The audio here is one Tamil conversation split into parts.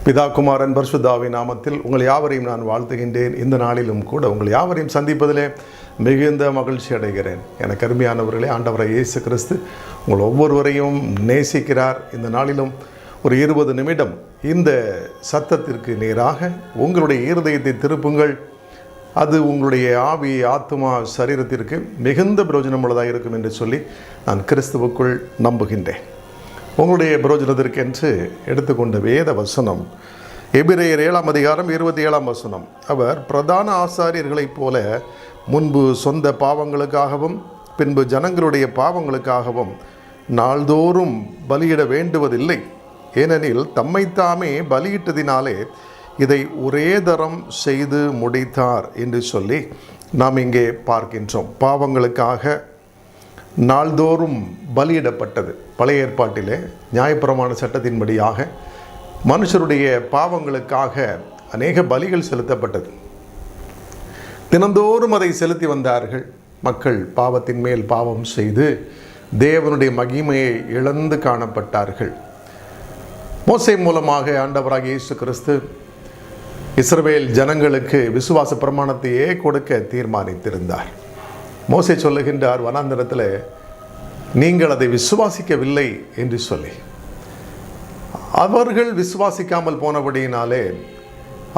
பிதா குமாரன் பரிசுத்தாவின் நாமத்தில் உங்கள் யாவரையும் நான் வாழ்த்துகின்றேன். இந்த நாளிலும் கூட உங்கள் யாவரையும் சந்திப்பதிலே மிகுந்த மகிழ்ச்சி அடைகிறேன். எனக்கு அருமையானவர்களே, ஆண்டவரை இயேசு கிறிஸ்து உங்கள் ஒவ்வொருவரையும் நேசிக்கிறார். இந்த நாளிலும் ஒரு 20 நிமிடம் இந்த சத்தத்திற்கு நேராக உங்களுடைய இருதயத்தை திருப்புங்கள். அது உங்களுடைய ஆவி, ஆத்மா, சரீரத்திற்கு மிகுந்த பிரயோஜனமுள்ளதாக இருக்கும் என்று சொல்லி நான் கிறிஸ்துவுக்குள் நம்புகின்றேன். உங்களுடைய பிரயோஜனத்திற்கென்று எடுத்துக்கொண்ட வேத வசனம் எபிரேயர் 7ஆம் அதிகாரம் 27ஆம் வசனம். அவர் பிரதான ஆசாரியர்களைப் போல முன்பு சொந்த பாவங்களுக்காகவும் பின்பு ஜனங்களுடைய பாவங்களுக்காகவும் நாள்தோறும் பலியிட வேண்டுவதில்லை. ஏனெனில் தம்மைத்தாமே பலியிட்டதினாலே இதை ஒரே தரம் செய்து முடித்தார் என்று சொல்லி நாம் இங்கே பார்க்கின்றோம். பாவங்களுக்காக நாள்தோறும் பலியிடப்பட்டது. பழைய ஏற்பாட்டிலே நியாயப்பிரமாண சட்டத்தின்படியாக மனுஷருடைய பாவங்களுக்காக அநேக பலிகள் செலுத்தப்பட்டது. தினந்தோறும் அதை செலுத்தி வந்தார்கள். மக்கள் பாவத்தின் மேல் பாவம் செய்து தேவனுடைய மகிமையை இழந்து காணப்பட்டார்கள். மோசே மூலமாக ஆண்டவராகிய இயேசு கிறிஸ்து இஸ்ரவேல் ஜனங்களுக்கு விசுவாச பிரமாணத்தையே கொடுக்க தீர்மானித்திருந்தார். மோசே சொல்லுகின்றார், வனாந்தரத்தில் நீங்கள் அதை விசுவாசிக்கவில்லை என்று சொல்லி. அவர்கள் விசுவாசிக்காமல் போனபடியினாலே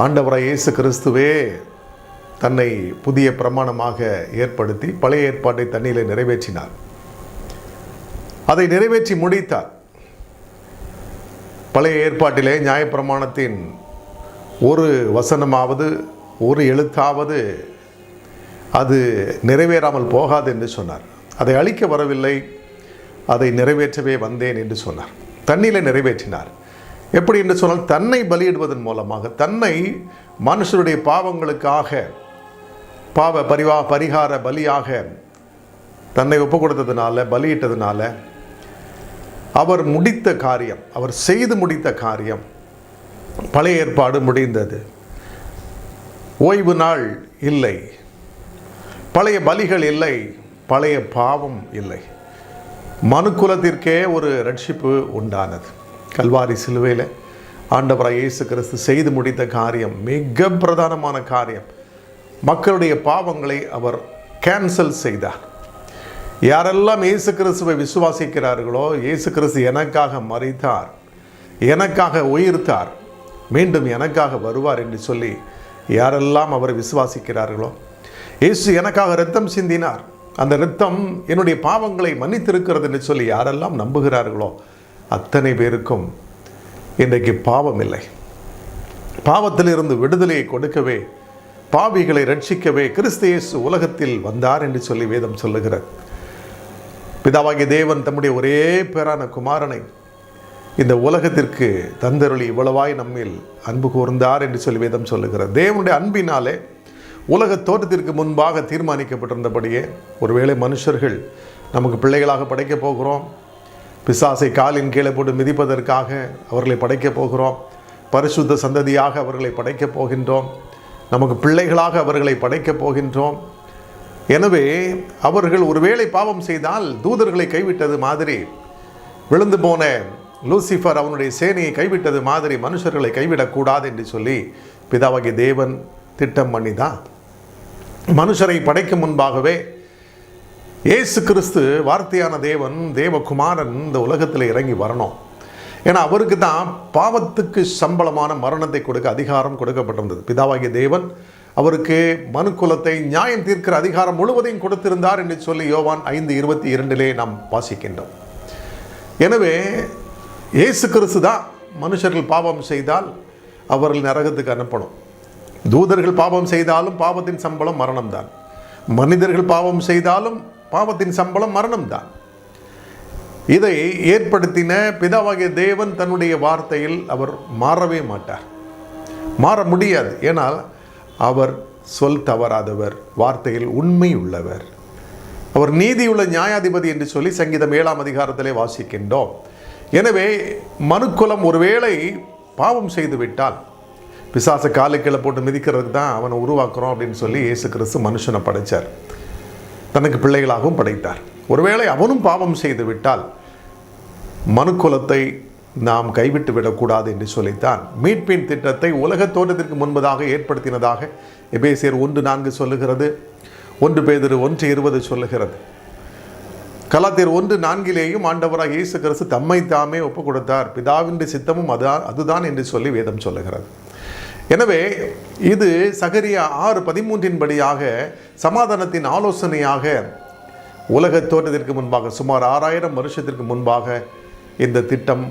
ஆண்டவராகிய இயேசு கிறிஸ்துவே தன்னை புதிய பிரமாணமாக ஏற்படுத்தி பழைய ஏற்பாட்டை தண்ணீரை நிறைவேற்றினார். அதை நிறைவேற்றி முடித்தார். பழைய ஏற்பாட்டிலே நியாயப்பிரமாணத்தின் ஒரு வசனமாவது ஒரு எழுத்தாவது அது நிறைவேறாமல் போகாது என்று சொன்னார். அதை அழிக்க வரவில்லை, அதை நிறைவேற்றவே வந்தேன் என்று சொன்னார். தண்ணீரை நிறைவேற்றினார். எப்படி என்று சொன்னால், தன்னை பலியிடுவதன் மூலமாக, தன்னை மனுஷருடைய பாவங்களுக்காக பரிகார பலியாக தன்னை ஒப்பு கொடுத்ததுனால, பலியிட்டதுனால அவர் முடித்த காரியம், அவர் செய்து முடித்த காரியம். பழைய ஏற்பாடு முடிந்தது. ஓய்வு நாள் இல்லை, பழைய பலிகள் இல்லை, பழைய பாவம் இல்லை. மனுக்குலத்திற்கே ஒரு ரட்சிப்பு உண்டானது. கல்வாரி சிலுவையில் ஆண்டவராகிய இயேசு கிறிஸ்து செய்து முடித்த காரியம் மிக பிரதானமான காரியம். மக்களுடைய பாவங்களை அவர் கேன்சல் செய்தார். யாரெல்லாம் இயேசு கிறிஸ்துவை விசுவாசிக்கிறார்களோ, இயேசு கிறிஸ்து எனக்காக மரித்தார், எனக்காக உயிர்த்தார், மீண்டும் எனக்காக வருவார் என்று சொல்லி யாரெல்லாம் அவரை விசுவாசிக்கிறார்களோ, இயேசு எனக்காக இரத்தம் சிந்தினார், அந்த இரத்தம் என்னுடைய பாவங்களை மன்னித்திருக்கிறது என்று சொல்லி யாரெல்லாம் நம்புகிறார்களோ அத்தனை பேருக்கும் இன்றைக்கு பாவம் இல்லை. பாவத்திலிருந்து விடுதலையை கொடுக்கவே, பாவிகளை ரட்சிக்கவே கிறிஸ்து இயேசு உலகத்தில் வந்தார் என்று சொல்லி வேதம் சொல்லுகிறது. பிதாவாகிய தேவன் தம்முடைய ஒரே பேரான குமாரனை இந்த உலகத்திற்கு தந்தருளி இவ்வளவாய் நம்மில் அன்பு கூர்ந்தார் என்று சொல்லி வேதம் சொல்லுகிறது. தேவனுடைய அன்பினாலே உலக தோற்றத்திற்கு முன்பாக தீர்மானிக்கப்பட்டிருந்தபடியே, ஒருவேளை மனுஷர்கள் நமக்கு பிள்ளைகளாக படைக்கப் போகிறோம், பிசாசை காலின் கீழே போட்டு மிதிப்பதற்காக அவர்களை படைக்கப் போகிறோம், பரிசுத்த சந்ததியாக அவர்களை படைக்கப் போகின்றோம், நமக்கு பிள்ளைகளாக அவர்களை படைக்கப் போகின்றோம். எனவே அவர்கள் ஒருவேளை பாவம் செய்தால் தூதர்களை கைவிட்டது மாதிரி, விழுந்து போன லூசிஃபர் அவனுடைய சேனையை கைவிட்டது மாதிரி மனுஷர்களை கைவிடக்கூடாது என்று சொல்லி பிதாவாகிய தேவன் திட்டம் பண்ணிதான் மனுஷரை படைக்கும் முன்பாகவே இயேசு கிறிஸ்து வார்த்தையான தேவன், தேவகுமாரன் இந்த உலகத்தில் இறங்கி வரணும். ஏன்னா அவருக்கு தான் பாவத்துக்கு சம்பளமான மரணத்தை கொடுக்க அதிகாரம் கொடுக்கப்பட்டிருந்தது. பிதாவாகிய தேவன் அவருக்கு மனுக்குலத்தை நியாயம் தீர்க்கிற அதிகாரம் முழுவதையும் கொடுத்திருந்தார் என்று சொல்லி யோவான் 5:22 நாம் வாசிக்கின்றோம். எனவே இயேசு கிறிஸ்து தான் மனுஷர்கள் பாவம் செய்தால் அவர்கள் நரகத்துக்கு அனுப்பணும். தூதர்கள் பாவம் செய்தாலும் பாவத்தின் சம்பளம் மரணம்தான். மனிதர்கள் பாவம் செய்தாலும் பாவத்தின் சம்பளம் மரணம்தான். இதை ஏற்படுத்தின பிதாவாகிய தேவன் தன்னுடைய வார்த்தையில் அவர் மாறவே மாட்டார், மாற முடியாது. ஏனால் அவர் சொல் தவறாதவர், வார்த்தையில் உண்மை உள்ளவர், அவர் நீதியுள்ள நியாயாதிபதி என்று சொல்லி சங்கீதம் 7ஆம் அதிகாரத்திலே வாசிக்கின்றோம். எனவே மனுக்குலம் ஒருவேளை பாவம் செய்து விட்டால், பிசாசை காலுக்கீழே போட்டு மிதிக்கிறதுக்கு தான் அவனை உருவாக்குறோம் அப்படின்னு சொல்லி இயேசு கிறிஸ்து மனுஷனை படைத்தார், தனக்கு பிள்ளைகளாகவும் படைத்தார். ஒருவேளை அவனும் பாவம் செய்து விட்டால் மனுக்குலத்தை நாம் கைவிட்டு விடக்கூடாது என்று சொல்லித்தான் மீட்பின் திட்டத்தை உலக தோற்றத்திற்கு முன்பதாக ஏற்படுத்தினதாக எபேசியர் 1:4 சொல்லுகிறது. 1 பேதுரு 1:20 சொல்லுகிறது. கலாத்தியர் 1:4 ஆண்டவராக இயேசு கிறிஸ்து தம்மை தாமே ஒப்பு கொடுத்தார், பிதாவின் சித்தமும் அதுதான் என்று சொல்லி வேதம் சொல்லுகிறது. எனவே இது சகரியா 6:13 படியாக சமாதானத்தின் ஆலோசனையாக உலக தோற்றத்திற்கு முன்பாக சுமார் 6000 வருஷத்திற்கு முன்பாக இந்த திட்டம்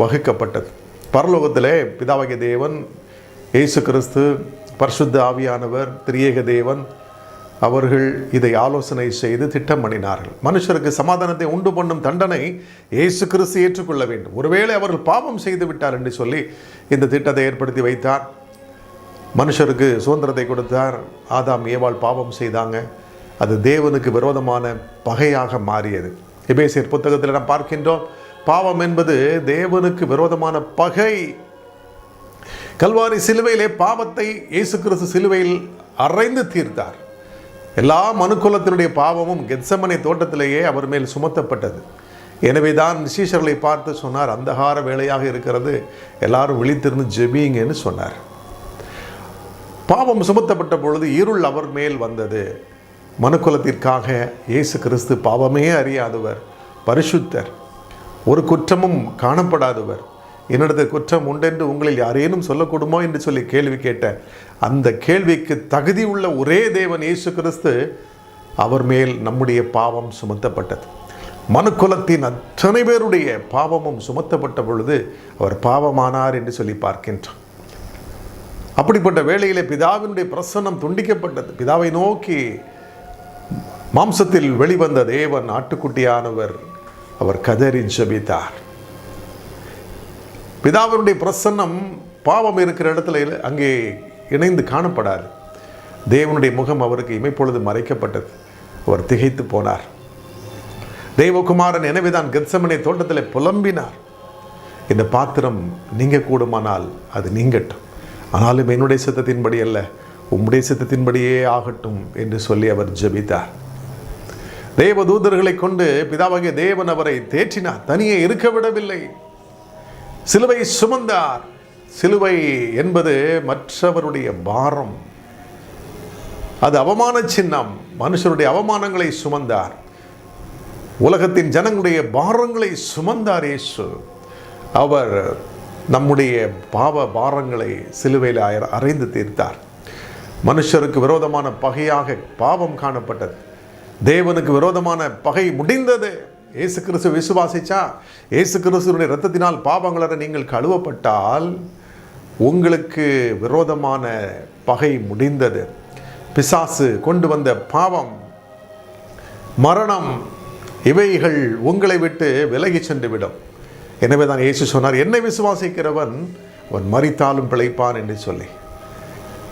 வகுக்கப்பட்டது. பரலோகத்திலே பிதாவாகிய தேவன், இயேசு கிறிஸ்து, பரிசுத்த ஆவியானவர், திரியேக தேவன் அவர்கள் இதை ஆலோசனை செய்து திட்டம் பண்ணினார்கள். மனுஷருக்கு சமாதானத்தை உண்டு பண்ணும் தண்டனை இயேசு கிறிஸ்து ஏற்றுக்கொள்ள வேண்டும். ஒருவேளை அவர்கள் பாவம் செய்து விட்டார் என்று சொல்லி இந்த திட்டத்தை ஏற்படுத்தி வைத்தார். மனுஷருக்கு சுதந்திரத்தை கொடுத்தார். ஆதாம் ஏவாள் பாவம் செய்தாங்க. அது தேவனுக்கு விரோதமான பகையாக மாறியது. எபேசியர் புத்தகத்தில் நாம் பார்க்கின்றோம், பாவம் என்பது தேவனுக்கு விரோதமான பகை. கல்வாரி சிலுவையிலே பாவத்தை இயேசு கிறிஸ்து சிலுவையில் அறைந்து தீர்த்தார். எல்லா மனுக்குலத்தினுடைய பாவமும் கெத்செமனே தோட்டத்திலேயே அவர் மேல் சுமத்தப்பட்டது. எனவே தான் சீஷர்களை பார்த்து சொன்னார், அந்தகார வேளையாக இருக்கிறது, எல்லாரும் விழித்திருந்து ஜெபிங்கன்னு சொன்னார். பாவம் சுமத்தப்பட்ட பொழுது இருள் அவர் மேல் வந்தது. மனுக்குலத்திற்காக இயேசு கிறிஸ்து பாவமே அறியாதவர், பரிசுத்தர், ஒரு குற்றமும் காணப்படாதவர். என்னிடத்தில் குற்றம் உண்டென்று உங்களில் யாரேனும் சொல்லக்கூடுமோ என்று சொல்லி கேள்வி கேட்ட அந்த கேள்விக்கு தகுதி உள்ள ஒரே தேவன் இயேசு கிறிஸ்து, அவர் மேல் நம்முடைய பாவம் சுமத்தப்பட்டது. மனுக்குலத்தின் அத்தனை பேருடைய பாவமும் சுமத்தப்பட்ட பொழுது அவர் பாவமானார் என்று சொல்லி பார்க்கின்றோம். அப்படிப்பட்ட வேளையிலே பிதாவினுடைய பிரசன்னம் துண்டிக்கப்பட்டது. பிதாவை நோக்கி மாம்சத்தில் வெளிவந்த தேவன் ஆட்டுக்குட்டியானவர் அவர் கதறி ஜெபித்தார். பிதாவினுடைய பிரசன்னம் பாவம் இருக்கிற இடத்துல அங்கே இணைந்து காணப்படாது. தேவனுடைய முகம் அவருக்கு இமைப்பொழுது மறைக்கப்பட்டது. அவர் திகைத்து போனார். தேவகுமாரன் எனவேதான் கெத்செமனே தோட்டத்தில் புலம்பினார், இந்த பாத்திரம் நீங்க கூடுமானால் அது நீங்கட்டும், ஆனாலும் என்னுடைய சித்தத்தின்படி அல்ல, உம்முடைய சித்தத்தின்படியே ஆகட்டும் என்று சொல்லி அவர் ஜெபித்தார். தேவ தூதர்களை கொண்டு பிதாவாகிய தேவன் அவரை தேற்றினார். தனியே இருக்க விடவில்லை. சிலுவை சுமந்தார். சிலுவை என்பது மற்றவருடைய பாரம், அது அவமான சின்னம். மனுஷருடைய அவமானங்களை சுமந்தார். உலகத்தின் ஜனங்களுடைய பாரங்களை சுமந்தார் இயேசு. அவர் நம்முடைய பாவ பாரங்களை சிலுவையில் அறைந்து தீர்த்தார். மனுஷருக்கு விரோதமான பகையாக பாவம் காணப்பட்டது. தேவனுக்கு விரோதமான பகை முடிந்தது. இயேசு கிறிஸ்து விசுவாசிச்சா, இயேசு கிறிஸ்துவினுடைய இரத்தத்தினால் பாவங்களற நீங்கள் கழுவப்பட்டால் உங்களுக்கு விரோதமான பகை முடிந்தது. பிசாசு கொண்டு வந்த பாவம், மரணம், இவைகள் உங்களை விட்டு விலகி சென்று விடும். எனவே தான் இயேசு சொன்னார், என்னை விசுவாசிக்கிறவன் அவன் மரித்தாலும் பிழைப்பான் என்று சொல்லி.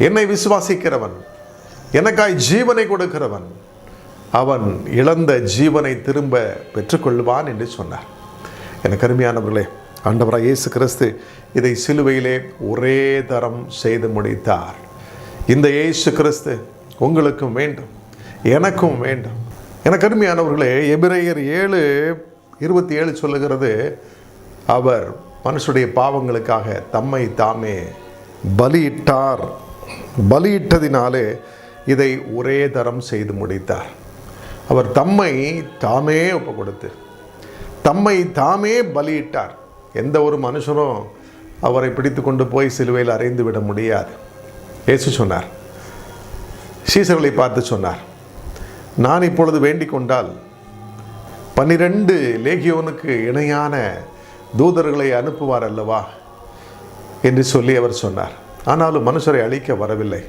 என்னை விசுவாசிக்கிறவன், எனக்காய் ஜீவனை கொடுக்கிறவன், அவன் இழந்த ஜீவனை திரும்ப பெற்றுக்கொள்வான் என்று சொன்னார். எனக்கு அருமையானவர்களே, ஆண்டவராய் இயேசு கிறிஸ்து இதை சிலுவையிலே ஒரே தரம் செய்து முடித்தார். இந்த இயேசு கிறிஸ்து உங்களுக்கும் வேண்டும், எனக்கும் வேண்டும். எனக்கு அருமையானவர்களே, எபிரேயர் 7:27 சொல்லுகிறது, அவர் மனுஷனுடைய பாவங்களுக்காக தம்மை தாமே பலியிட்டார். பலியிட்டதினாலே இதை ஒரே தரம் செய்து முடித்தார். அவர் தம்மை தாமே ஒப்பு கொடுத்து தம்மை தாமே பலியிட்டார். எந்த ஒரு மனுஷனும் அவரை பிடித்து கொண்டு போய் சிலுவையில் அறைந்து விட முடியாது. இயேசு சொன்னார், சீசர்களை பார்த்து சொன்னார், நான் இப்பொழுது வேண்டிக் கொண்டால் 12 லேகியோனுக்கு இணையான தூதர்களை அனுப்புவார் அல்லவா என்று சொல்லி அவர் சொன்னார். ஆனாலும் மனுஷரை அழிக்க வரவில்லை.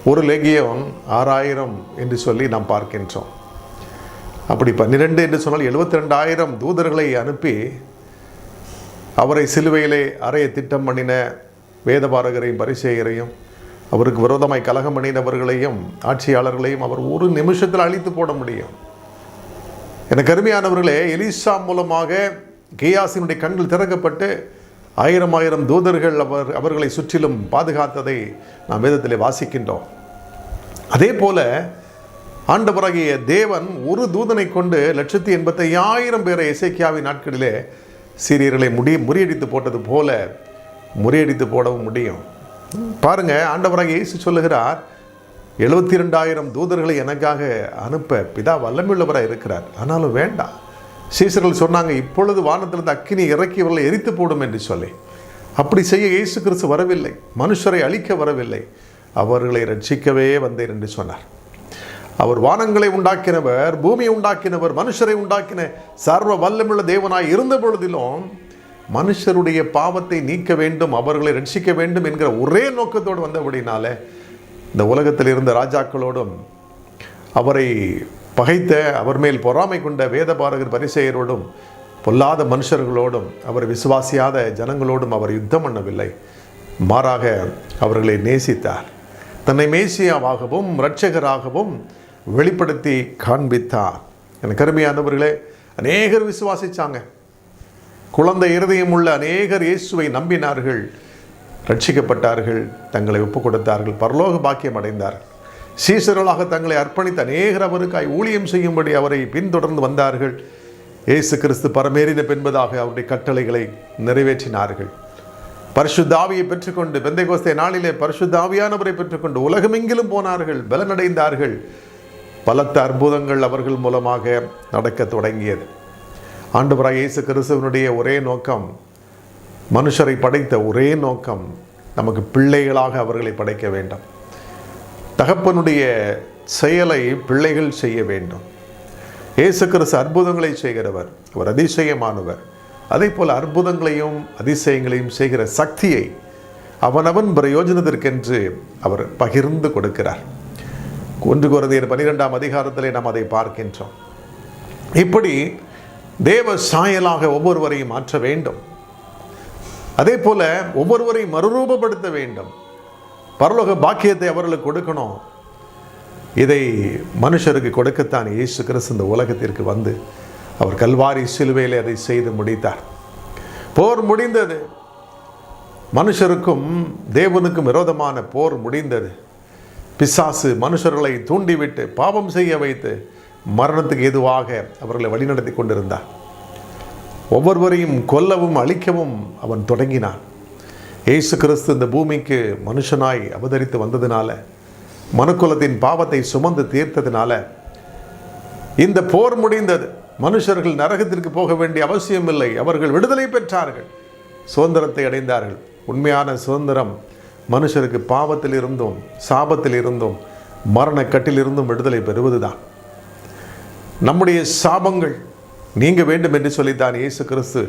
ஒரு லேகியோன் 6000 என்று சொல்லி நாம் பார்க்கின்றோம். அப்படி 12 என்று சொன்னால் 72,000 தூதர்களை அனுப்பி அவரை சிலுவையிலே அறைய திட்டம் பண்ணின வேதபாரகரையும் பரிசேயரையும் அவருக்கு விரோதமாய் கலகம் பண்ணினவர்களையும் ஆட்சியாளர்களையும் அவர் ஒரு நிமிஷத்தில் அழித்து போட முடியும். எனக்கு அருமையானவர்களே, எலிசா மூலமாக கேயாசினுடைய கண்கள் திறக்கப்பட்டு 1000 தூதர்கள் அவர்களை சுற்றிலும் பாதுகாத்ததை நாம் வேதத்திலே வாசிக்கின்றோம். அதே போல ஆண்டவராகிய தேவன் ஒரு தூதனை கொண்டு 185,000 பேரை எசேக்கியாவின் நாட்களிலே சீரியர்களை முறியடித்து போட்டது போல முறியடித்து போடவும் முடியும். பாருங்க, ஆண்டவராக இயேசு சொல்லுகிறார், 72,000 தூதர்களை எனக்காக அனுப்ப பிதா வல்லமையுள்ளவராக இருக்கிறார். ஆனாலும் வேண்டாம். சீசர்கள் சொன்னாங்க, இப்பொழுது வானத்திலிருந்து அக்கினி இறக்கியவர்களை எரித்து போடும் என்று சொல்லி. அப்படி செய்ய இயேசு கிறிஸ்து வரவில்லை, மனுஷரை அழிக்க வரவில்லை, அவர்களை ரட்சிக்கவே வந்தேன் என்று சொன்னார். அவர் வானங்களை உண்டாக்கினவர், பூமியை உண்டாக்கினவர், மனுஷரை உண்டாக்கின சர்வ வல்லமுள்ள தேவனாய் இருந்த பொழுதிலும் மனுஷருடைய பாவத்தை நீக்க வேண்டும், அவர்களை ரட்சிக்க வேண்டும் என்கிற ஒரே நோக்கத்தோடு வந்தபடினால இந்த உலகத்தில் இருந்த ராஜாக்களோடும் அவரை பகைத்த, அவர் மேல் பொறாமை கொண்ட வேதபாரகர் பரிசேயரோடும் பொல்லாத மனுஷர்களோடும் அவர் விசுவாசியாத ஜனங்களோடும் அவர் யுத்தம் பண்ணவில்லை. மாறாக அவர்களை நேசித்தார். தன்னை மேசியாவாகவும் இரட்சகராகவும் வெளிப்படுத்தி காண்பித்தார். எனக்கு அருமையானவர்களே, அநேகர் விசுவாசித்தாங்க. குழந்தை இருதயம் உள்ள அநேகர் இயேசுவை நம்பினார்கள், ரட்சிக்கப்பட்டார்கள், தங்களை ஒப்புக் கொடுத்தார்கள், பரலோக பாக்கியம் அடைந்தார்கள். சீசர்களாக தங்களை அர்ப்பணித்த அநேகர் அவருக்காய் ஊழியம் செய்யும்படி அவரை பின்தொடர்ந்து வந்தார்கள். இயேசு கிறிஸ்து பரமேறின என்பதாக அவருடைய கட்டளைகளை நிறைவேற்றினார்கள். பரிசுத்த ஆவியை பெற்றுக்கொண்டு பெந்தைகோஸ்தே நாளிலே பரிசுத்த ஆவியானவரை பெற்றுக்கொண்டு உலகமெங்கிலும் போனார்கள், பலனடைந்தார்கள். பலத்த அற்புதங்கள் அவர்கள் மூலமாக நடக்க தொடங்கியது. ஆண்டவராக இயேசு கிறிஸ்துவனுடைய ஒரே நோக்கம், மனுஷரை படைத்த ஒரே நோக்கம், நமக்கு பிள்ளைகளாக அவர்களை படைக்க வேண்டும். தகப்பனுடைய செயலை பிள்ளைகள் செய்ய வேண்டும். இயேசு கிறிஸ்து அற்புதங்களை செய்கிறவர், அவர் அதிசயமானவர். அதே போல் அற்புதங்களையும் அதிசயங்களையும் செய்கிற சக்தியை அவனவன் பிரயோஜனத்திற்கென்று அவர் பகிர்ந்து கொடுக்கிறார். 1 கொரிந்தியர் 12ஆம் அதிகாரத்திலே நாம் அதை பார்க்கின்றோம். இப்படி தேவ சாயலாக ஒவ்வொருவரையும் மாற்ற வேண்டும். அதே போல ஒவ்வொருவரையும் மறுரூபப்படுத்த வேண்டும். பரலோக பாக்கியத்தை அவர்களுக்கு கொடுக்கணும். இதை மனுஷருக்கு கொடுக்கத்தான் இயேசு கிறிஸ்து இந்த உலகத்திற்கு வந்து அவர் கல்வாரி சிலுவையிலே அதை செய்து முடித்தார். போர் முடிந்தது. மனுஷருக்கும் தேவனுக்கும் விரோதமான போர் முடிந்தது. பிசாசு மனுஷர்களை தூண்டிவிட்டு பாவம் செய்ய வைத்து மரணத்துக்கு ஏதுவாக அவர்களை வழிநடத்தி கொண்டிருந்தார். ஒவ்வொருவரையும் கொல்லவும் அழிக்கவும் அவன் தொடங்கினான். இயேசு கிறிஸ்து இந்த பூமிக்கு மனுஷனாய் அவதரித்து வந்ததினால, மனுக்குலத்தின் பாவத்தை சுமந்து தீர்த்ததினால இந்த போர் முடிந்தது. மனுஷர்கள் நரகத்திற்கு போக வேண்டிய அவசியம் இல்லை. அவர்கள் விடுதலை பெற்றார்கள், சுதந்திரத்தை அடைந்தார்கள். உண்மையான சுதந்திரம் மனுஷருக்கு பாவத்தில் இருந்தும் சாபத்தில் இருந்தும் மரணக்கட்டில் இருந்தும் விடுதலை பெறுவதுதான். நம்முடைய சாபங்கள் நீங்க வேண்டும் என்று சொல்லித்தான் இயேசு கிறிஸ்து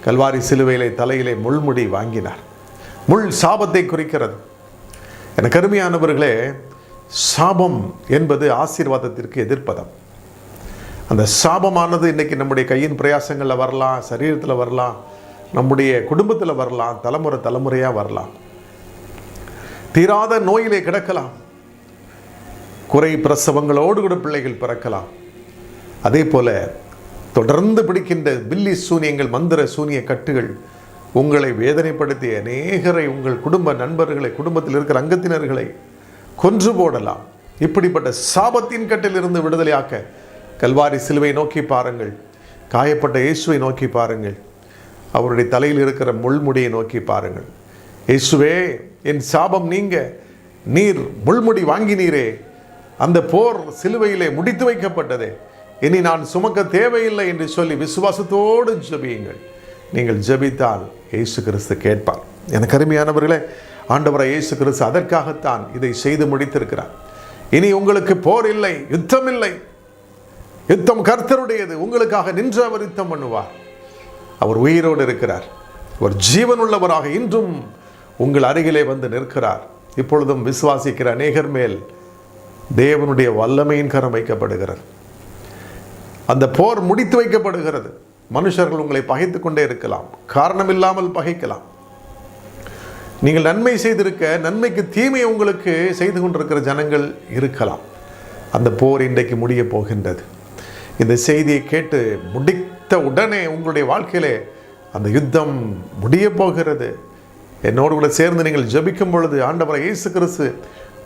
கல்வாரி சிலுவையிலே தலையிலே முள்முடி வாங்கினார். முள் சாபத்தை குறிக்கிறது. எனக்கு அருமையானவர்களே, சாபம் என்பது ஆசீர்வாதத்திற்கு எதிர்ப்பதம். அந்த சாபமானது இன்றைக்கி நம்முடைய கையின் பிரயாசங்களில் வரலாம், சரீரத்தில் வரலாம், நம்முடைய குடும்பத்தில் வரலாம், தலைமுறையாக வரலாம். தீராத நோயிலே கிடக்கலாம், குறை பிரசவங்களோடு கூட பிள்ளைகள் பிறக்கலாம். அதே போல தொடர்ந்து பிடிக்கின்ற பில்லி சூனியங்கள், மந்திர சூனிய கட்டுகள் உங்களை வேதனைப்படுத்தி அநேகரை, உங்கள் குடும்ப நண்பர்களை, குடும்பத்தில் இருக்கிற அங்கத்தினர்களை கொன்று போடலாம். இப்படிப்பட்ட சாபத்தின் கட்டிலிருந்து விடுதலையாக்க கல்வாரி சிலுவை நோக்கி பாருங்கள், காயப்பட்ட இயேசுவை நோக்கி பாருங்கள், அவருடைய தலையில் இருக்கிற முள்முடியை நோக்கி பாருங்கள். இயேசுவே, என் சாபம் நீங்க நீர் முள்முடி வாங்கினீரே, அந்த போர் சிலுவையிலே முடித்து வைக்கப்பட்டதே, இனி நான் சுமக்க தேவையில்லை என்று சொல்லி விசுவாசத்தோடு ஜெபியுங்கள். நீங்கள் ஜெபித்தால் இயேசு கிறிஸ்து கேட்பார். எனக்கு அருமையானவர்களே, ஆண்டவராய் இயேசு கிறிஸ்து அதற்காகத்தான் இதை செய்து முடித்திருக்கிறார். இனி உங்களுக்கு போர் இல்லை, யுத்தம் இல்லை. யுத்தம் கர்த்தருடையது. உங்களுக்காக நின்று அவர் யுத்தம் பண்ணுவார். அவர் உயிரோடு இருக்கிறார். அவர் ஜீவனுள்ளவராக இன்றும் உங்கள் அருகிலே வந்து நிற்கிறார். இப்பொழுதும் விசுவாசிக்கிற அநேகர் மேல் தேவனுடைய வல்லமையின் கரம் வைக்கப்படுகிறது. அந்த போர் முடித்து வைக்கப்படுகிறது. மனுஷர்கள் உங்களை பகைத்து கொண்டே இருக்கலாம், காரணமில்லாமல் பகைக்கலாம். நீங்கள் நன்மை செய்திருக்க, நன்மைக்கு தீமை உங்களுக்கு செய்து கொண்டிருக்கிற ஜனங்கள் இருக்கலாம். அந்த போர் இன்றைக்கு முடிய போகின்றது. இந்த செய்தியை கேட்டு முடித்த உடனே உங்களுடைய வாழ்க்கையிலே அந்த யுத்தம் முடிய போகிறது. என்னோடு கூட சேர்ந்து நீங்கள் ஜெபிக்கும் பொழுது ஆண்டவராய் இயேசு கிறிஸ்து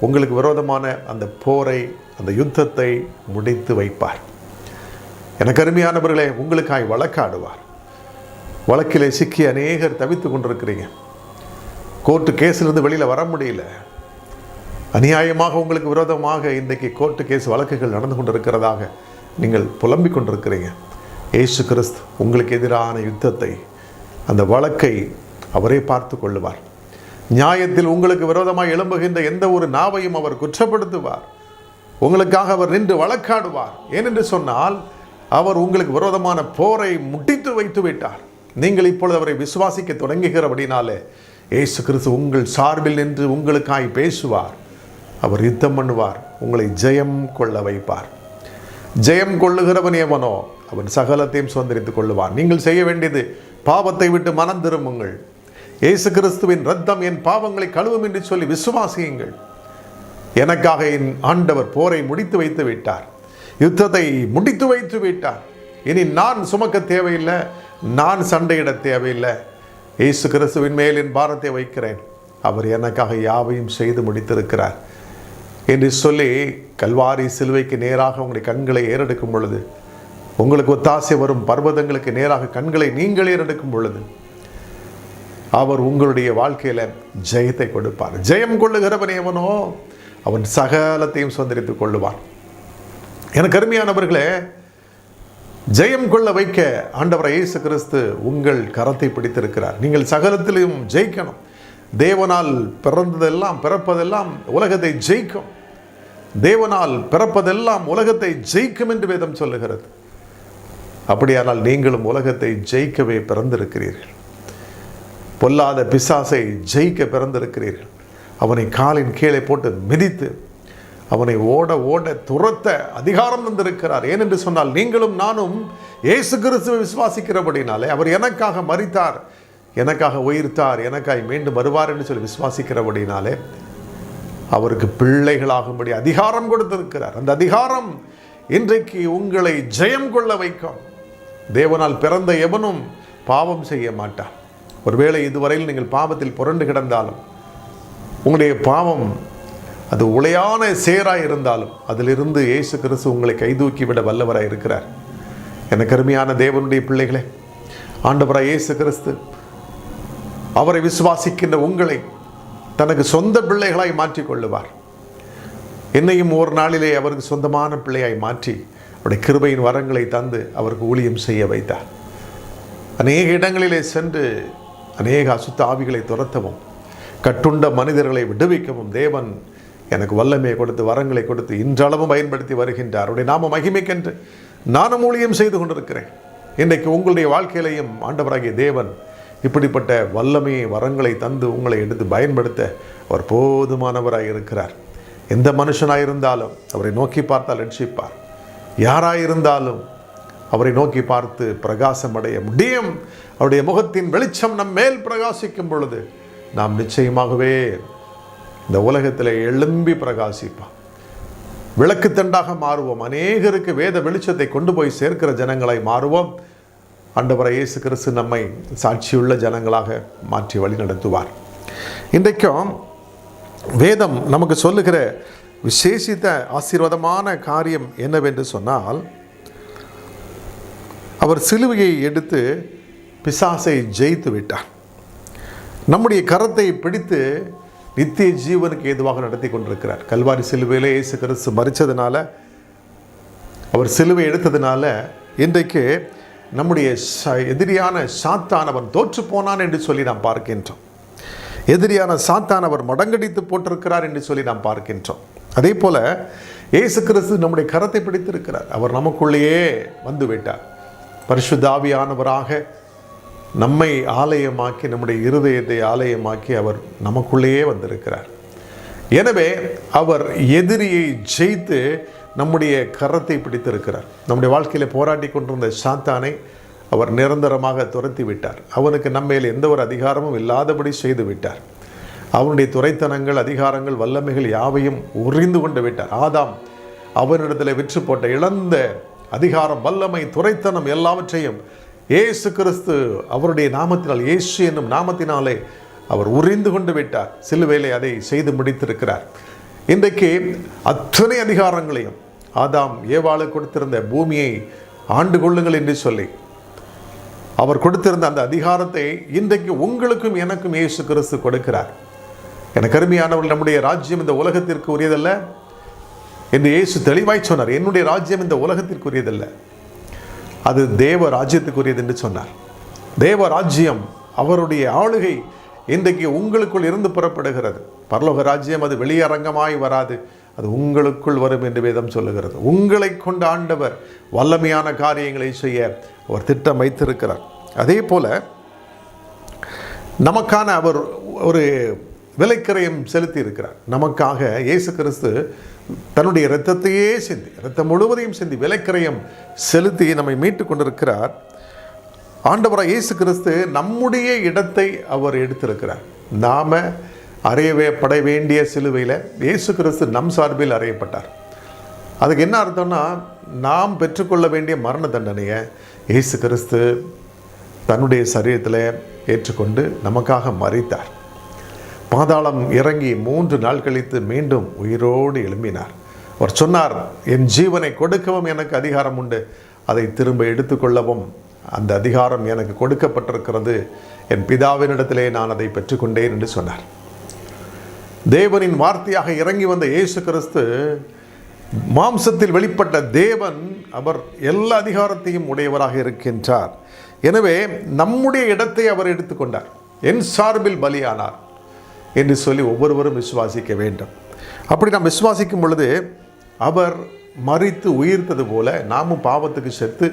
உங்களுக்கு விரோதமான அந்த போரை, அந்த யுத்தத்தை முடித்து வைப்பார். எனக்கு அருமையானவர்களே, உங்களுக்காய் வழக்காடுவார். வழக்கிலே சிக்கி அநேகர் தவித்து கொண்டிருக்கிறீங்க. கோர்ட்டு கேஸிலிருந்து வெளியில் வர முடியல. அநியாயமாக உங்களுக்கு விரோதமாக இன்றைக்கு கோர்ட்டு கேஸ் வழக்குகள் நடந்து கொண்டிருக்கிறதாக நீங்கள் புலம்பிக் கொண்டிருக்கிறீங்க. இயேசு கிறிஸ்து உங்களுக்கு எதிரான யுத்தத்தை, அந்த வழக்கை அவரே பார்த்து கொள்ளுவார். நியாயத்தில் உங்களுக்கு விரோதமாக எழும்புகின்ற எந்த ஒரு நாவையும் அவர் குற்றப்படுத்துவார். உங்களுக்காக அவர் நின்று வழக்காடுவார். ஏனென்று சொன்னால் அவர் உங்களுக்கு விரோதமான போரை முடித்து வைத்து விட்டார். நீங்கள் இப்பொழுது அவரை விசுவாசிக்க தொடங்குகிறபடினாலே இயேசு கிறிஸ்து உங்கள் சார்பில் நின்று உங்களுக்காய் பேசுவார். அவர் யுத்தம் பண்ணுவார். உங்களை ஜெயம் கொள்ள வைப்பார். ஜெயம் கொள்ளுகிறவன் எவனோ அவன் சகலத்தையும் சுதந்திரித்துக் கொள்ளுவான். நீங்கள் செய்ய வேண்டியது பாவத்தை விட்டு மனம் திரும்புங்கள். இயேசு கிறிஸ்துவின் இரத்தம் என் பாவங்களை கழுவும் என்று சொல்லி விசுவாசியுங்கள். எனக்காக என் ஆண்டவர் போரை முடித்து வைத்து விட்டார். யுத்தத்தை முடித்து வைத்து விட்டார். இனி நான் சுமக்க தேவையில்லை, நான் சண்டையிட தேவையில்லை. இயேசு கிறிஸ்துவின் மேல் என் பாரத்தை வைக்கிறேன். அவர் எனக்காக யாவையும் செய்து முடித்திருக்கிறார் என்று சொல்லி கல்வாரி சிலுவைக்கு நேராக உங்களுடைய கண்களை ஏறெடுக்கும் பொழுது, உங்களுக்கு ஒத்தாசை வரும் பர்வதங்களுக்கு நேராக கண்களை நீங்கள் ஏறெடுக்கும் பொழுது, அவர் உங்களுடைய வாழ்க்கையில ஜெயத்தை கொடுப்பார். ஜெயம் கொள்ளுகிறவன் எவனோ அவன் சகலத்தையும் சுதந்திரித்துக் கொள்ளுவான். எனக்கு அருமையானவர்களே, ஜெயம் கொள்ள வைக்க ஆண்டவர் இயேசு கிறிஸ்து உங்கள் கரத்தை பிடித்திருக்கிறார். நீங்கள் சகலத்திலும் ஜெயிக்கணும். தேவனால் பிறப்பதெல்லாம் உலகத்தை ஜெயிக்கும். தேவனால் பிறப்பதெல்லாம் உலகத்தை ஜெயிக்கும் என்று வேதம் சொல்லுகிறது. அப்படியானால் நீங்களும் உலகத்தை ஜெயிக்கவே பிறந்திருக்கிறீர்கள். பொல்லாத பிசாசை ஜெயிக்க பிறந்திருக்கிறீர்கள். அவனை காலின் கீழே போட்டு மிதித்து அவனை ஓட ஓட துரத்த அதிகாரம் தந்திருக்கிறார். ஏனென்று சொன்னால் நீங்களும் நானும் இயேசு கிறிஸ்துவை விசுவாசிக்கிறபடினாலே, அவர் எனக்காக மரித்தார், எனக்காக உயிர்த்தார், எனக்காய் மீண்டும் வருவார் என்று சொல்லி விசுவாசிக்கிறபடினாலே அவருக்கு பிள்ளைகளாகும்படி அதிகாரம் கொடுத்திருக்கிறார். அந்த அதிகாரம் இன்றைக்கு உங்களை ஜெயம் கொள்ள வைக்கும். தேவனால் பிறந்த எவனும் பாவம் செய்ய மாட்டான். ஒருவேளை இதுவரையில் நீங்கள் பாவத்தில் புரண்டு கிடந்தாலும், உங்களுடைய பாவம் அது உளையான சேராய் இருந்தாலும், அதிலிருந்து இயேசு கிறிஸ்து உங்களை கைதூக்கி விட வல்லவராய் இருக்கிறார். எனக்கு அருமையான தேவனுடைய பிள்ளைகளே, ஆண்டவராய் இயேசு கிறிஸ்து அவரை விசுவாசிக்கின்ற உங்களை தனக்கு சொந்த பிள்ளைகளாய் மாற்றிக் கொள்ளுவார். என்னையும் ஒரு நாளிலே அவருக்கு சொந்தமான பிள்ளையாய் மாற்றி அவருடைய கிருபையின் வரங்களை தந்து அவருக்கு ஊழியம் செய்ய வைத்தார். அநேக இடங்களிலே சென்று அநேக அசுத்த ஆவிகளை துரத்தவும், கட்டுண்ட மனிதர்களை விடுவிக்கவும் தேவன் எனக்கு வல்லமையை கொடுத்து வரங்களை கொடுத்து இன்றளவும் பயன்படுத்தி வருகின்றார். அவருடைய நாம மகிமைக்கென்று நானும் ஊழியம் செய்து கொண்டிருக்கிறேன். இன்றைக்கு உங்களுடைய வாழ்க்கையிலையும் ஆண்டவராகிய தேவன் இப்படிப்பட்ட வல்லமையை வரங்களை தந்து உங்களை எடுத்து பயன்படுத்த அவர் போதுமானவராய் இருக்கிறார். எந்த மனுஷனாயிருந்தாலும் அவரை நோக்கி பார்த்தால் ரட்சிப்பார். யாராயிருந்தாலும் அவரை நோக்கி பார்த்து பிரகாசம் அடைய முடியும். அவருடைய முகத்தின் வெளிச்சம் நம் மேல் பிரகாசிக்கும் பொழுது நாம் நிச்சயமாகவே இந்த உலகத்தில் எழும்பி பிரகாசிப்போம். விளக்கு தண்டாக மாறுவோம். அநேகருக்கு வேத வெளிச்சத்தை கொண்டு போய் சேர்க்கிற ஜனங்களாய் மாறுவோம். ஆண்டவராய் இயேசு கிறிஸ்து நம்மை சாட்சியுள்ள ஜனங்களாக மாற்றி வழி நடத்துவார். இன்றைக்கும் வேதம் நமக்கு சொல்லுகிற விசேஷித்த ஆசீர்வாதமான காரியம் என்னவென்று சொன்னால், அவர் சிலுவையை எடுத்து பிசாசை ஜெயித்து விட்டார். நம்முடைய கரத்தை பிடித்து நித்திய ஜீவனுக்கு ஏதுவாக நடத்தி கொண்டிருக்கிறார். கல்வாரி சிலுவையிலே இயேசு கிறிஸ்து மரித்ததுனால, அவர் சிலுவை எடுத்ததுனால இன்றைக்கு நம்முடைய எதிரியான சாத்தான் அவன் தோற்று போனான் என்று சொல்லி நாம் பார்க்கின்றோம். எதிரியான சாத்தான் அவர் மடங்கடித்து போட்டிருக்கிறார் என்று சொல்லி நாம் பார்க்கின்றோம். அதே போல இயேசு கிறிஸ்து நம்முடைய கரத்தை பிடித்திருக்கிறார். அவர் நமக்குள்ளேயே வந்து விட்டார். பரிசுத்த ஆவியானவராக நம்மை ஆலயமாக்கி, நம்முடைய இருதயத்தை ஆலயமாக்கி அவர் நமக்குள்ளேயே வந்திருக்கிறார். எனவே அவர் எதிரியை ஜெயித்து நம்முடைய கரத்தை பிடித்திருக்கிறார். நம்முடைய வாழ்க்கையில் போராடி கொண்டிருந்த சாத்தானை அவர் நிரந்தரமாக துரத்தி விட்டார். அவனுக்கு நம்மேல் எந்த ஒரு அதிகாரமும் இல்லாதபடி செய்து விட்டார். அவனுடைய துரைத்தனங்கள், அதிகாரங்கள், வல்லமைகள் யாவையும் உறிந்து கொண்டு விட்டார். ஆதாம் அவனிடத்தில் விற்று போட்ட இழந்த அதிகாரம், வல்லமை, துரைத்தனம் எல்லாவற்றையும் இயேசு கிறிஸ்து அவருடைய நாமத்தினால், இயேசு என்னும் நாமத்தினாலே அவர் உறிந்து கொண்டு விட்டார். சிலுவையிலே அதை செய்து முடித்திருக்கிறார். இன்றைக்கு அத்தனை அதிகாரங்களையும் ஆதாம் ஏவாளுக்கு கொடுத்திருந்த பூமியை ஆண்டு கொள்ளுங்கள் என்று சொல்லி அவர் கொடுத்திருந்த அந்த அதிகாரத்தை இன்றைக்கு உங்களுக்கும் எனக்கும் இயேசு கிறிஸ்து கொடுக்கிறார். எனக்கு அருமையானவர்கள், நம்முடைய ராஜ்யம் இந்த உலகத்திற்கு உரியதல்ல என்று இயேசு தெளிவாய் சொன்னார். என்னுடைய ராஜ்யம் இந்த உலகத்திற்கு உரியதல்ல, அது தேவ ராஜ்யத்துக்குரியது என்று சொன்னார். தேவ ராஜ்யம், அவருடைய ஆளுகை இன்றைக்கு உங்களுக்குள் இருந்து புறப்படுகிறது. பரலோக ராஜ்யம் அது வெளியரங்கமாய் வராது, அது உங்களுக்குள் வரும் என்று வேதம் சொல்லுகிறது. உங்களை கொண்ட ஆண்டவர் வல்லமையான காரியங்களை செய்ய அவர் திட்டம் வைத்திருக்கிறார். அதே போல நமக்கான அவர் ஒரு விலைக்கிரயம் செலுத்தி இருக்கிறார். நமக்காக இயேசு கிறிஸ்து தன்னுடைய இரத்தத்தையே சிந்தி, இரத்தம் முழுவதையும் சிந்தி விலைக்கிரயம் செலுத்தி நம்மை மீட்டு கொண்டிருக்கிறார். ஆண்டவராக இயேசு கிறிஸ்து நம்முடைய இடத்தை அவர் எடுத்திருக்கிறார். நாம அறையப்பட வேண்டிய சிலுவையில் இயேசு கிறிஸ்து நம் சார்பில் அறையப்பட்டார். அதுக்கு என்ன அர்த்தம்னா, நாம் பெற்றுக்கொள்ள வேண்டிய மரண தண்டனையை இயேசு கிறிஸ்து தன்னுடைய சரீரத்தில் ஏற்றுக்கொண்டு நமக்காக மரித்தார். பாதாளம் இறங்கி 3 நாள் கழித்து மீண்டும் உயிரோடு எழும்பினார். அவர் சொன்னார், என் ஜீவனை கொடுக்கவும் எனக்கு அதிகாரம் உண்டு, அதை திரும்ப எடுத்துக்கொள்ளவும் அந்த அதிகாரம் எனக்கு கொடுக்கப்பட்டிருக்கிறது. என் பிதாவினிடத்திலே நான் அதை பெற்றுக்கொண்டேன் என்று சொன்னார். தேவனின் வார்த்தையாக இறங்கி வந்த இயேசு கிறிஸ்து மாம்சத்தில் வெளிப்பட்ட தேவன். அவர் எல்லா அதிகாரத்தையும் உடையவராக இருக்கின்றார். எனவே நம்முடைய இடத்தை அவர் எடுத்துக்கொண்டார், என் சார்பில் பலியானார் என்று சொல்லி ஒவ்வொருவரும் விசுவாசிக்க வேண்டும். அப்படி நாம் விசுவாசிக்கும் பொழுது அவர் மரித்து உயிர்த்தது போல நாமும் பாவத்துக்கு செத்து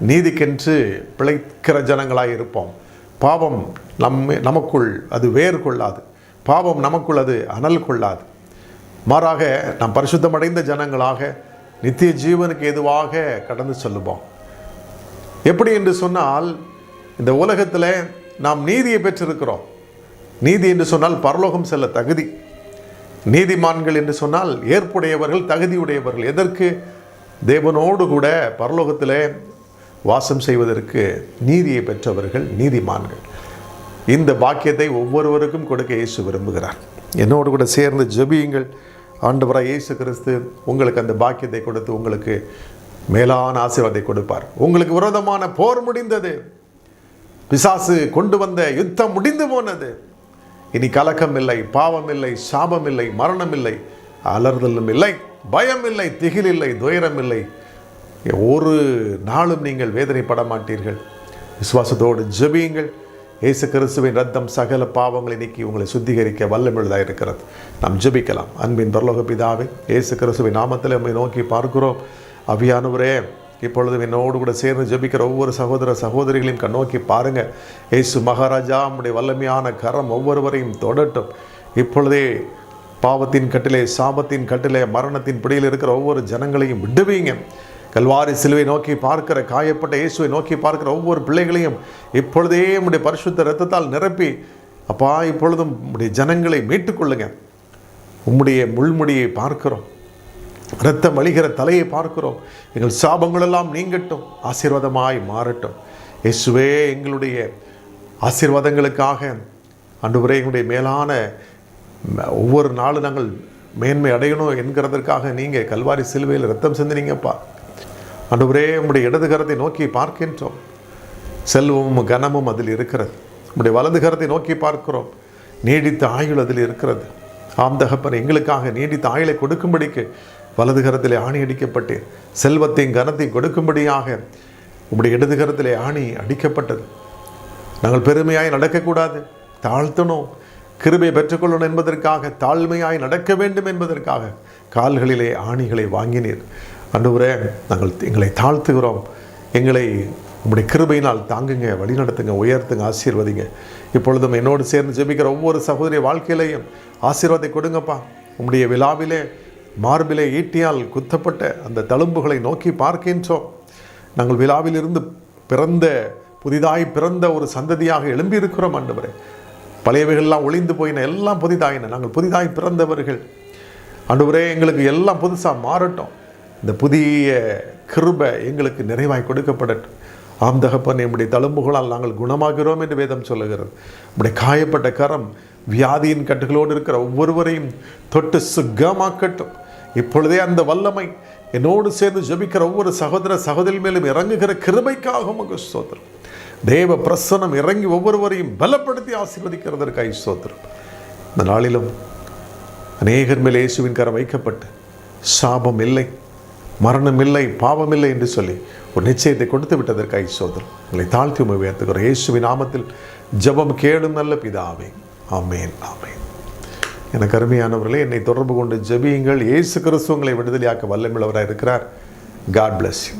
நீதிக்கென்று பிழைக்கிற ஜனங்களாக இருப்போம். பாவம் நமக்குள் அது வேர் கொள்ளாது, பாவம் நமக்குள் அது அனல் கொள்ளாது. மாறாக நாம் பரிசுத்தமடைந்த ஜனங்களாக நித்திய ஜீவனுக்கு ஏதுவாக கடந்து செல்லுவோம். எப்படி என்று சொன்னால், இந்த உலகத்தில் நாம் நீதியை பெற்றிருக்கிறோம். நீதி என்று சொன்னால் பரலோகம் செல்ல தகுதி. நீதிமான்கள் என்று சொன்னால் ஏற்புடையவர்கள், தகுதியுடையவர்கள். எதற்கு? தேவனோடு கூட பரலோகத்தில் வாசம் செய்வதற்கு நீதியை பெற்றவர்கள் நீதிமான்கள். இந்த பாக்கியத்தை ஒவ்வொருவருக்கும் கொடுக்க இயேசு விரும்புகிறார். என்னோடு கூட சேர்ந்து ஜெபியுங்கள். ஆண்டவராக இயேசு கிறிஸ்து உங்களுக்கு அந்த பாக்கியத்தை கொடுத்து உங்களுக்கு மேலான ஆசீர்வாதத்தை கொடுப்பார். உங்களுக்கு விரோதமான போர் முடிந்தது, பிசாசு கொண்டு வந்த யுத்தம் முடிந்து போனது. இனி கலக்கம் இல்லை, பாவம் இல்லை, சாபம் இல்லை, மரணம் இல்லை, அலறுதலும் இல்லை, பயம் இல்லை, திகில் இல்லை, துயரம் இல்லை. ஒரு நாளும் நீங்கள் வேதனைப்பட மாட்டீர்கள். விசுவாசத்தோடு ஜெபியுங்கள். இயேசு கிறிஸ்துவின் ரத்தம் சகல பாவங்களை நீக்கி உங்களை சுத்திகரிக்க வல்லமுள்ளதாக இருக்கிறது. நாம் ஜெபிக்கலாம். அன்பின் பரலோக பிதாவே, இயேசு கிறிஸ்துவின் நாமத்தில் நம்மை நோக்கி பார்க்கிறோம். ஆவியானவரே, இப்பொழுது என்னோடு கூட சேர்ந்து ஜெபிக்கிற ஒவ்வொரு சகோதர சகோதரிகளையும் கண்ணோக்கி பாருங்க. இயேசு மகாராஜா உம்முடைய வல்லமையான கரம் ஒவ்வொருவரையும் தொடட்டும். இப்பொழுதே பாவத்தின் கட்டிலே, சாபத்தின் கட்டிலே, மரணத்தின் பிடியில் இருக்கிற ஒவ்வொரு ஜனங்களையும் விடுவீங்க. கல்வாரி சிலுவை நோக்கி பார்க்கிற, காயப்பட்ட இயேசுவை நோக்கி பார்க்கிற ஒவ்வொரு பிள்ளைகளையும் இப்பொழுதே உம்முடைய பரிசுத்த இரத்தத்தால் நிரப்பி, அப்பா, இப்பொழுதும் உம்முடைய ஜனங்களை மீட்டுக்கொள்ளுங்க. உம்முடைய முள்முடியை பார்க்கிறோம், இரத்தம் வழிகிற தலையை பார்க்கிறோம். எங்கள் சாபங்களெல்லாம் நீங்கட்டும், ஆசீர்வாதமாய் மாறட்டும். இயேசுவே, எங்களுடைய ஆசீர்வாதங்களுக்காக ஆண்டவரே, எங்களுடைய மேலான ஒவ்வொரு நாளும் நாங்கள் மேன்மை அடையணும் என்கிறதற்காக நீங்கள் கல்வாரி சிலுவையில் இரத்தம் சிந்தினீங்கப்பா. ஆண்டவரே, உம்முடைய இடது கரத்தை நோக்கி பார்க்கின்றோம். செல்வமும் கனமும் அதில் இருக்கிறது. உம்முடைய வலது கரத்தை நோக்கி பார்க்கிறோம். நீடித்த ஆயுள் அதில் இருக்கிறது. ஆம் தகப்பன், எங்களுக்காக நீடித்த ஆயுளை கொடுக்கும்படிக்கு வலது கரத்திலே ஆணி அடிக்கப்பட்டேன். செல்வத்தையும் கனத்தையும் கொடுக்கும்படியாக உம்முடைய இடது கரத்திலே ஆணி அடிக்கப்பட்டது. நாங்கள் பெருமையாய் நடக்கக்கூடாது, தாழ்த்தணும், கிருபை பெற்றுக்கொள்ளணும் என்பதற்காக, தாழ்மையாய் நடக்க வேண்டும் என்பதற்காக கால்களிலே ஆணிகளை வாங்கினீர். ஆண்டவரே, நாங்கள் எங்களை தாழ்த்துகிறோம். எங்களை உம்முடைய கிருபையினால் தாங்குங்க, வழிநடத்துங்க, உயர்த்துங்க, ஆசீர்வதிங்க. இப்பொழுதும் என்னோடு சேர்ந்து ஜெபிக்கிற ஒவ்வொரு சகோதரி வாழ்க்கையிலையும் ஆசீர்வாதத்தை கொடுங்கப்பா. உம்முடைய விழாவிலே மார்பிலே ஈட்டியால் குத்தப்பட்ட அந்த தழும்புகளை நோக்கி பார்க்கின்றோம். நாங்கள் விழாவிலிருந்து புதிதாய் பிறந்த ஒரு சந்ததியாக எழும்பியிருக்கிறோம். ஆண்டவரே, பழையவைகள்லாம் ஒளிந்து போயின, எல்லாம் புதிதாயின. நாங்கள் புதிதாய் பிறந்தவர்கள். ஆண்டவரே, எங்களுக்கு எல்லாம் புதுசாக மாறட்டும். இந்த புதிய கிருபை எங்களுக்கு நிறைவாய் கொடுக்கப்படட்டும். ஆம் தகப்பன், நம்முடைய தழும்புகளால் நாங்கள் குணமாகிறோம் என்று வேதம் சொல்லுகிறது. நம்முடைய காயப்பட்ட கரம் வியாதியின் கட்டுகளோடு இருக்கிற ஒவ்வொருவரையும் தொட்டு சுகமாக்கட்டும். இப்பொழுதே அந்த வல்லமை என்னோடு சேர்ந்து ஜெபிக்கிற ஒவ்வொரு சகோதர சகோதரி மேலும் இறங்குகிற கிருபைக்காக உமக்கு ஸ்தோத்திரம். தேவ பிரசன்னம் இறங்கி ஒவ்வொருவரையும் பலப்படுத்தி ஆசீர்வதிக்கிறதற்காக ஸ்தோத்திரம். இந்த நாளிலும் அநேகர் மேல் இயேசுவின் கரம் வைக்கப்பட்டு சாபம் இல்லை, மரணம் இல்லை, பாவம் இல்லை என்று சொல்லி ஒரு நிச்சயத்தை கொடுத்து விட்டதற்காக ஸ்தோத்திரம். உங்களை தாழ்த்தி உயர்த்துகிறோம். இயேசுவின் நாமத்தில் ஜெபம் கேளும் நல்ல பிதாவே, ஆமென், ஆமென். எனக்கு அருமையானவர்களே, என்னை தொடர்பு கொண்டு ஜெபியுங்கள். இயேசு கிறிஸ்து உங்களை விடுதலையாக்க வல்லமையுள்ளவராக இருக்கிறார். God bless you.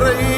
வரை